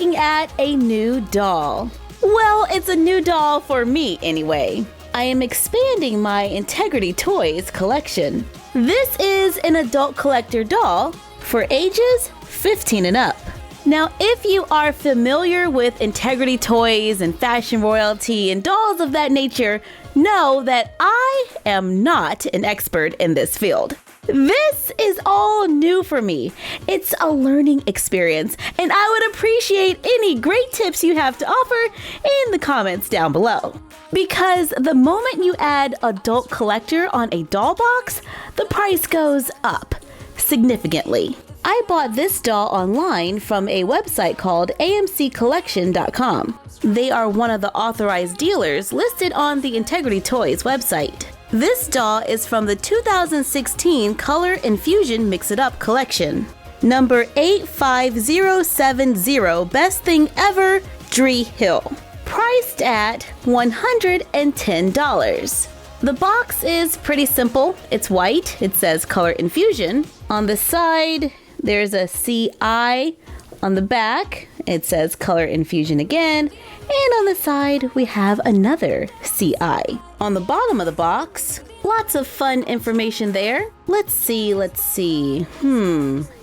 looking at a new doll. Well, it's a new doll for me anyway. I am expanding my Integrity Toys collection. This is an adult collector doll for ages 15 and up. Now, if you are familiar with Integrity Toys and fashion royalty and dolls of that nature, know that I am not an expert in this field. This is all new for me. It's a learning experience, and I would appreciate any great tips you have to offer in the comments down below. Because the moment you add adult collector on a doll box, the price goes up significantly. I bought this doll online from a website called amccollection.com. They are one of the authorized dealers listed on the Integrity Toys website. This doll is from the 2016 Color Infusion Mix It Up collection. Number 85070, Best Thing Ever, Dree Hill. Priced at $110. The box is pretty simple. It's white. It says Color Infusion. On the side, there's a CI. On the back, it says Color Infusion again. And on the side, we have another CI. On the bottom of the box, lots of fun information there. Let's see.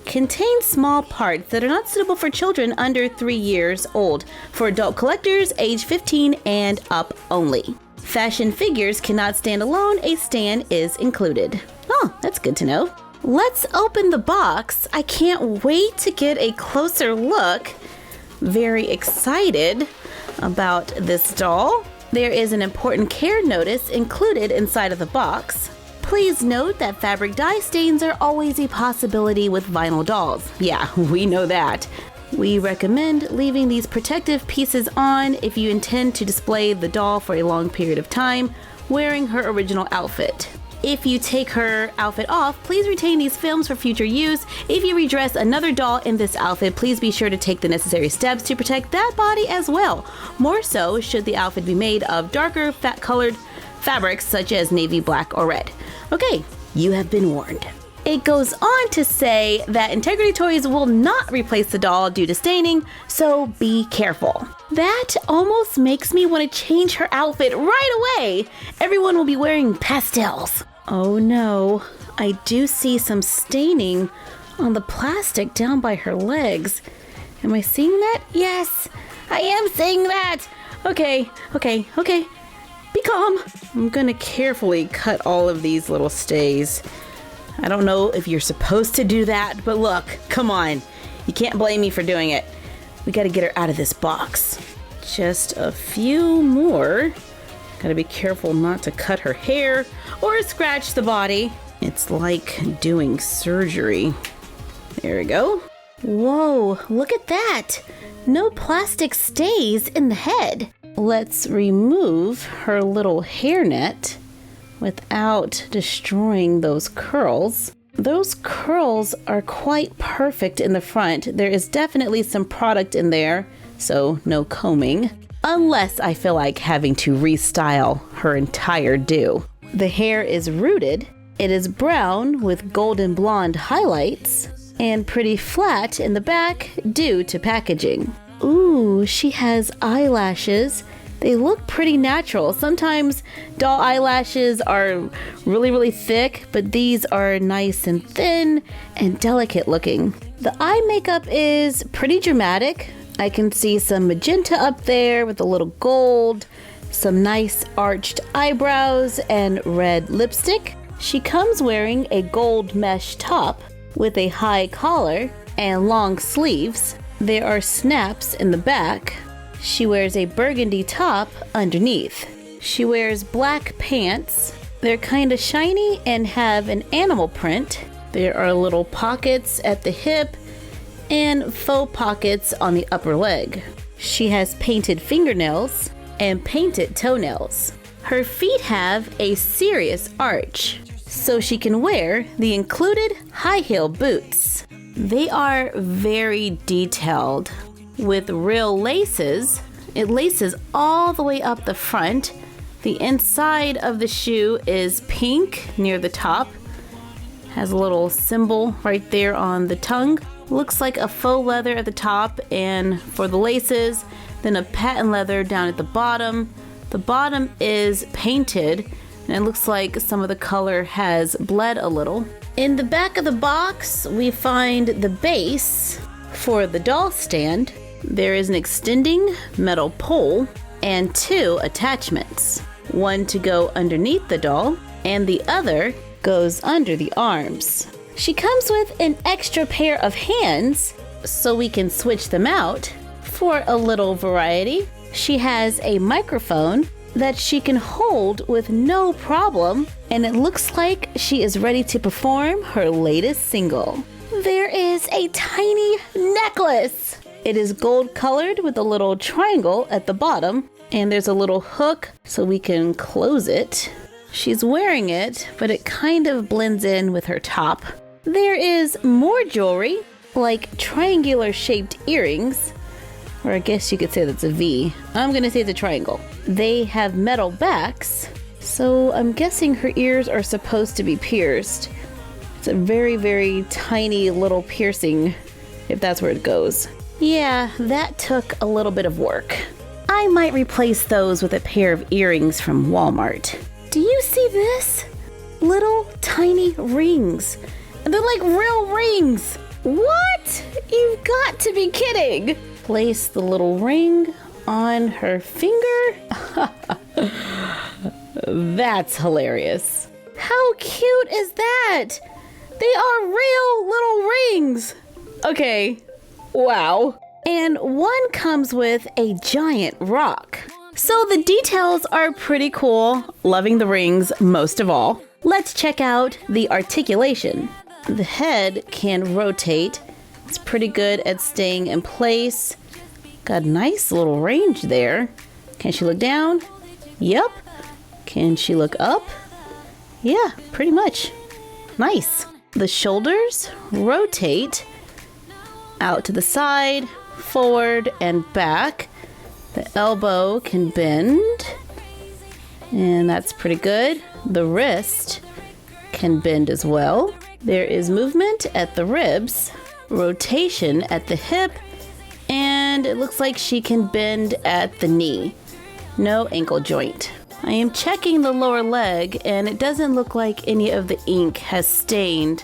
Contains small parts that are not suitable for children under 3 years old. For adult collectors, age 15 and up only. Fashion figures cannot stand alone. A stand is included. Oh, that's good to know. Let's open the box. I can't wait to get a closer look. Very excited about this doll. There is an important care notice included inside of the box. Please note that fabric dye stains are always a possibility with vinyl dolls. Yeah, we know that. We recommend leaving these protective pieces on if you intend to display the doll for a long period of time wearing her original outfit. If you take her outfit off, please retain these films for future use. If you redress another doll in this outfit, please be sure to take the necessary steps to protect that body as well. More so should the outfit be made of darker, colored fabrics such as navy, black, or red. Okay, you have been warned. It goes on to say that Integrity Toys will not replace the doll due to staining, so be careful. That almost makes me want to change her outfit right away. Everyone will be wearing pastels. Oh no, I do see some staining on the plastic down by her legs. Am I seeing that? Yes, I am seeing that. Okay. Be calm. I'm gonna carefully cut all of these little stays. I don't know if you're supposed to do that, but look, come on. You can't blame me for doing it. We gotta get her out of this box. Just a few more. Gotta be careful not to cut her hair or scratch the body. It's like doing surgery. There we go. Whoa, look at that. No plastic stays in the head. Let's remove her little hairnet without destroying those curls. Those curls are quite perfect in the front. There is definitely some product in there, so no combing. Unless I feel like having to restyle her entire do. The hair is rooted. It is brown with golden blonde highlights and pretty flat in the back due to packaging. Ooh, she has eyelashes. They look pretty natural. Sometimes doll eyelashes are really thick, but these are nice and thin and delicate looking. The eye makeup is pretty dramatic. I can see some magenta up there with a little gold, some nice arched eyebrows, and red lipstick. She comes wearing a gold mesh top with a high collar and long sleeves. There are snaps in the back. She wears a burgundy top underneath. She wears black pants. They're kind of shiny and have an animal print. There are little pockets at the hip and faux pockets on the upper leg. She has painted fingernails and painted toenails. Her feet have a serious arch, so she can wear the included high heel boots. They are very detailed with real laces. It laces all the way up the front. The inside of the shoe is pink near the top. Has a little symbol right there on the tongue. Looks like a faux leather at the top and for the laces, then a patent leather down at the bottom. The bottom is painted and it looks like some of the color has bled a little. In the back of the box, we find the base for the doll stand. There is an extending metal pole and 2 attachments. One to go underneath the doll and the other goes under the arms. She comes with an extra pair of hands so we can switch them out for a little variety. She has a microphone that she can hold with no problem, and it looks like she is ready to perform her latest single. There is a tiny necklace. It is gold colored with a little triangle at the bottom, and there's a little hook so we can close it. She's wearing it, but it kind of blends in with her top. There is more jewelry, like triangular shaped earrings, or I guess you could say that's a V. I'm gonna say it's a triangle. They have metal backs, so I'm guessing her ears are supposed to be pierced. It's a very, very tiny little piercing, if that's where it goes. Yeah, that took a little bit of work. I might replace those with a pair of earrings from Walmart. Do you see this? Little tiny rings. They're like real rings. What? You've got to be kidding. Place the little ring on her finger. That's hilarious. How cute is that? They are real little rings. Okay, wow. And one comes with a giant rock. So the details are pretty cool. Loving the rings most of all. Let's check out the articulation. The head can rotate. It's pretty good at staying in place. Got a nice little range there. Can she look down? Yep. Can she look up? Yeah, pretty much. Nice. The shoulders rotate out to the side, forward, and back. The elbow can bend, and that's pretty good. The wrist can bend as well. There is movement at the ribs, rotation at the hip, and it looks like she can bend at the knee. No ankle joint. I am checking the lower leg, and it doesn't look like any of the ink has stained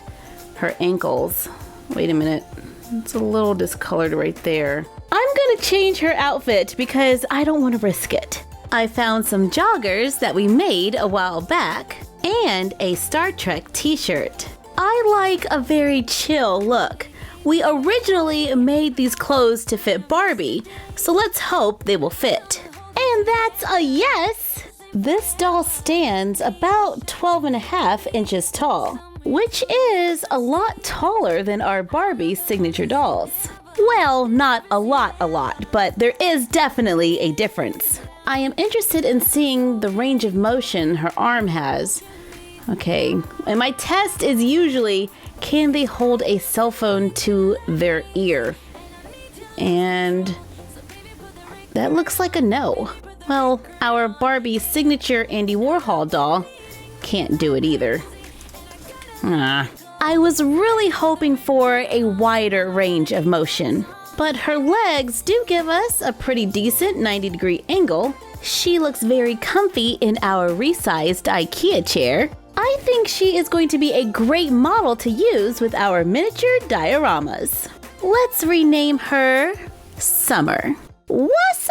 her ankles. Wait a minute. It's a little discolored right there. I'm gonna change her outfit because I don't want to risk it. I found some joggers that we made a while back and a Star Trek t-shirt. I like a very chill look. We originally made these clothes to fit Barbie, so let's hope they will fit. And that's a yes! This doll stands about 12.5 inches tall, which is a lot taller than our Barbie signature dolls. Well, not a lot, but there is definitely a difference. I am interested in seeing the range of motion her arm has. Okay, and my test is usually, can they hold a cell phone to their ear? And that looks like a no. Well, our Barbie signature Andy Warhol doll can't do it either. I was really hoping for a wider range of motion, but her legs do give us a pretty decent 90-degree angle. She looks very comfy in our resized IKEA chair. I think she is going to be a great model to use with our miniature dioramas. Let's rename her Summer. What's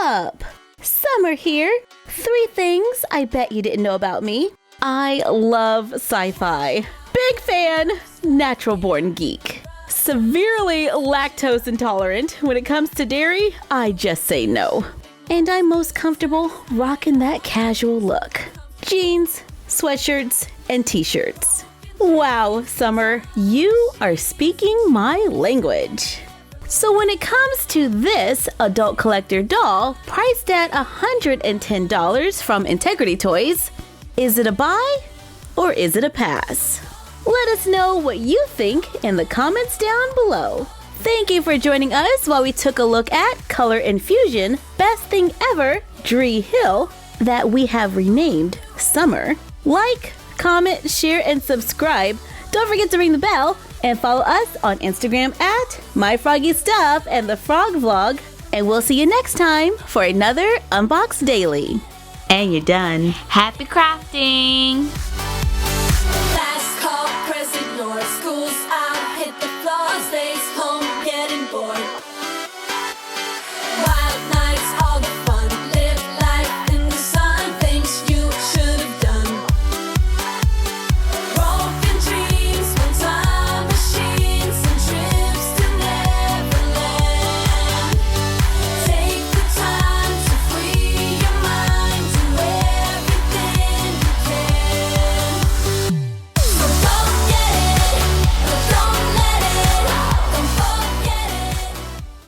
up? Summer here. 3 things I bet you didn't know about me. I love sci-fi. Big fan, natural born geek. Severely lactose intolerant. When it comes to dairy, I just say no. And I'm most comfortable rocking that casual look. Jeans, sweatshirts, and t-shirts. Wow, Summer, you are speaking my language. So when it comes to this adult collector doll, priced at $110 from Integrity Toys, is it a buy or is it a pass? Let us know what you think in the comments down below. Thank you for joining us while we took a look at Color Infusion Best Thing Ever Dree Hill that we have renamed Summer. Like, comment, share, and subscribe. Don't forget to ring the bell, And follow us on Instagram at MyFroggyStuff and The Frog Vlog. And we'll see you next time for another Unbox Daily. And you're done. Happy crafting!